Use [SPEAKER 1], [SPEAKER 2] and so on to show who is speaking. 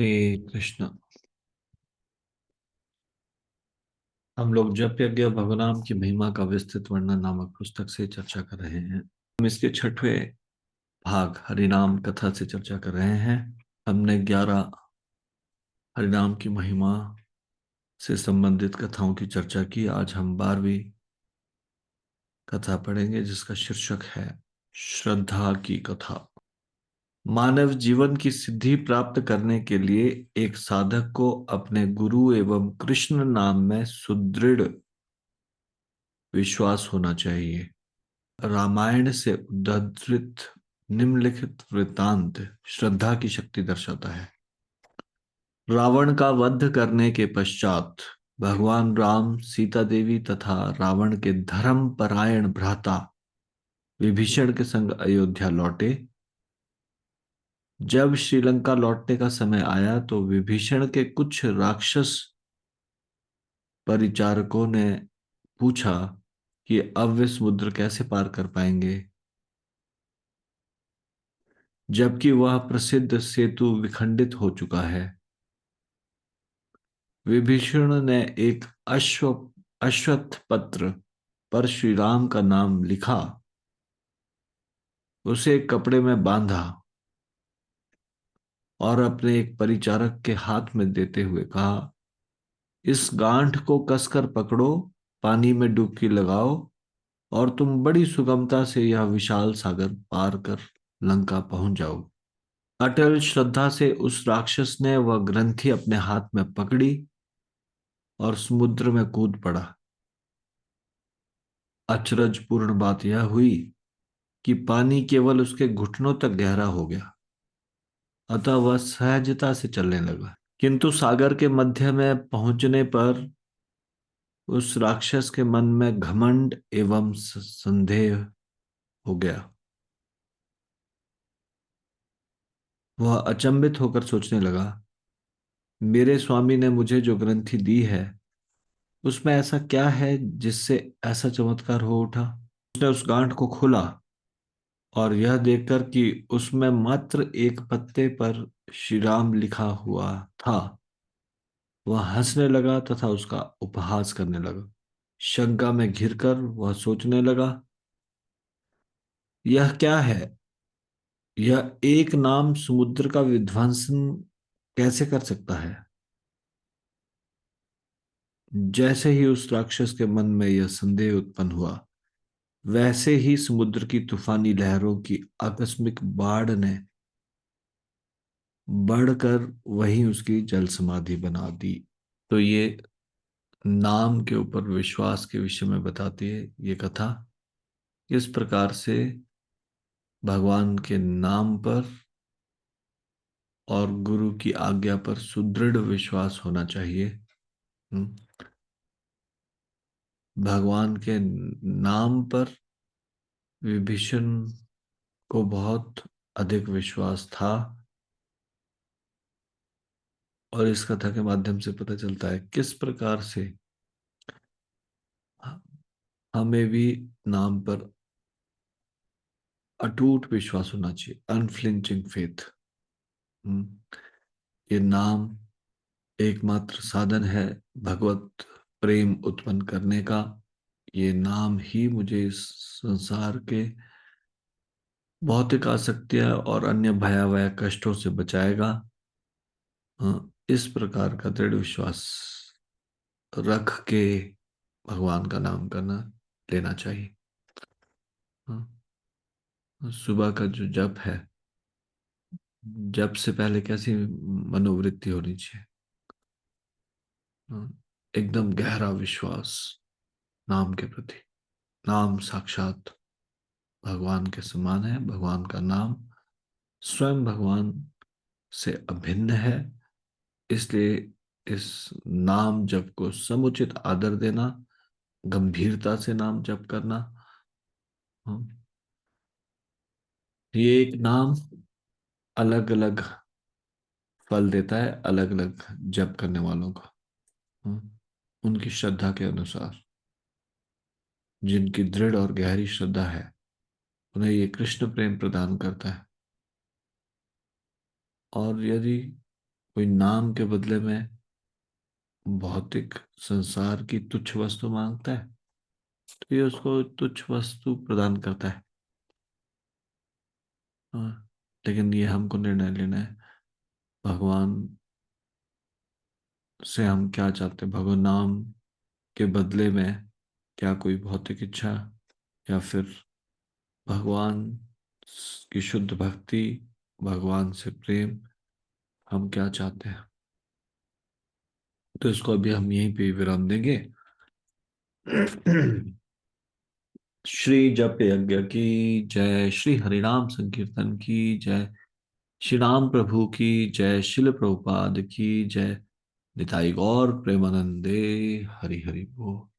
[SPEAKER 1] हरे कृष्ण। हम लोग जप यज्ञ भगवान की महिमा का विस्तृत वर्णन नामक पुस्तक से चर्चा कर रहे हैं। हम इसके छठवें भाग हरिनाम कथा से चर्चा कर रहे हैं। हमने 11 हरिनाम की महिमा से संबंधित कथाओं की चर्चा की। आज हम 12वीं कथा पढ़ेंगे जिसका शीर्षक है श्रद्धा की कथा। मानव जीवन की सिद्धि प्राप्त करने के लिए एक साधक को अपने गुरु एवं कृष्ण नाम में सुदृढ़ विश्वास होना चाहिए। रामायण से उद्धृत निम्नलिखित वृत्तांत श्रद्धा की शक्ति दर्शाता है। रावण का वध करने के पश्चात भगवान राम, सीता देवी तथा रावण के धर्म परायण भ्राता विभीषण के संग अयोध्या लौटे। जब श्रीलंका लौटने का समय आया तो विभीषण के कुछ राक्षस परिचारकों ने पूछा कि अब वे समुद्र कैसे पार कर पाएंगे, जबकि वह प्रसिद्ध सेतु विखंडित हो चुका है। विभीषण ने एक अश्वत्थ पत्र पर श्री राम का नाम लिखा, उसे एक कपड़े में बांधा और अपने एक परिचारक के हाथ में देते हुए कहा, इस गांठ को कसकर पकड़ो, पानी में डुबकी लगाओ और तुम बड़ी सुगमता से यह विशाल सागर पार कर लंका पहुंच जाओ। अटल श्रद्धा से उस राक्षस ने वह ग्रंथि अपने हाथ में पकड़ी और समुद्र में कूद पड़ा। अचरजपूर्ण बात यह हुई कि पानी केवल उसके घुटनों तक गहरा हो गया, अतः वह सहजता से चलने लगा। किंतु सागर के मध्य में पहुंचने पर उस राक्षस के मन में घमंड एवं संदेह हो गया। वह अचंभित होकर सोचने लगा, मेरे स्वामी ने मुझे जो ग्रंथि दी है उसमें ऐसा क्या है जिससे ऐसा चमत्कार हो उठा। उसने उस गांठ को खोला और यह देखकर कि उसमें मात्र एक पत्ते पर श्री राम लिखा हुआ था, वह हंसने लगा तथा उसका उपहास करने लगा। शंका में घिरकर वह सोचने लगा, यह क्या है? यह एक नाम समुद्र का विध्वंसन कैसे कर सकता है? जैसे ही उस राक्षस के मन में यह संदेह उत्पन्न हुआ, वैसे ही समुद्र की तूफानी लहरों की आकस्मिक बाढ़ ने बढ़कर वहीं उसकी जल समाधि बना दी। तो ये नाम के ऊपर विश्वास के विषय में बताती है ये कथा। किस प्रकार से भगवान के नाम पर और गुरु की आज्ञा पर सुदृढ़ विश्वास होना चाहिए। भगवान के नाम पर विभीषण को बहुत अधिक विश्वास था और इस कथा के माध्यम से पता चलता है किस प्रकार से हमें भी नाम पर अटूट विश्वास होना चाहिए, अनफ्लिंचिंग फेथ। ये नाम एकमात्र साधन है भगवत प्रेम उत्पन्न करने का। ये नाम ही मुझे इस संसार के भौतिक आसक्तियां और अन्य भयावह कष्टों से बचाएगा। इस प्रकार का दृढ़ विश्वास रख के भगवान का नाम करना लेना चाहिए। सुबह का जो जप है, जप से पहले कैसी मनोवृत्ति होनी चाहिए? एकदम गहरा विश्वास नाम के प्रति। नाम साक्षात भगवान के समान है। भगवान का नाम स्वयं भगवान से अभिन्न है, इसलिए इस नाम जप को समुचित आदर देना, गंभीरता से नाम जप करना। ये एक नाम अलग अलग फल देता है अलग अलग जप करने वालों को, उनकी श्रद्धा के अनुसार। जिनकी दृढ़ और गहरी श्रद्धा है उन्हें ये कृष्ण प्रेम प्रदान करता है। और यदि कोई नाम के बदले में भौतिक संसार की तुच्छ वस्तु मांगता है, तो ये उसको तुच्छ वस्तु प्रदान करता है। हाँ, लेकिन ये हमको निर्णय लेना है, भगवान से हम क्या चाहते हैं। भगवान नाम के बदले में क्या कोई भौतिक इच्छा, या फिर भगवान की शुद्ध भक्ति, भगवान से प्रेम, हम क्या चाहते हैं। तो इसको अभी हम यहीं पे विराम देंगे। श्री जप यज्ञ की जय, श्री हरिनाम संकीर्तन की जय, श्री राम प्रभु की जय, शिल प्रभुपाद की जय, निताई गौर प्रेमानंदे। हरि हरि बोल।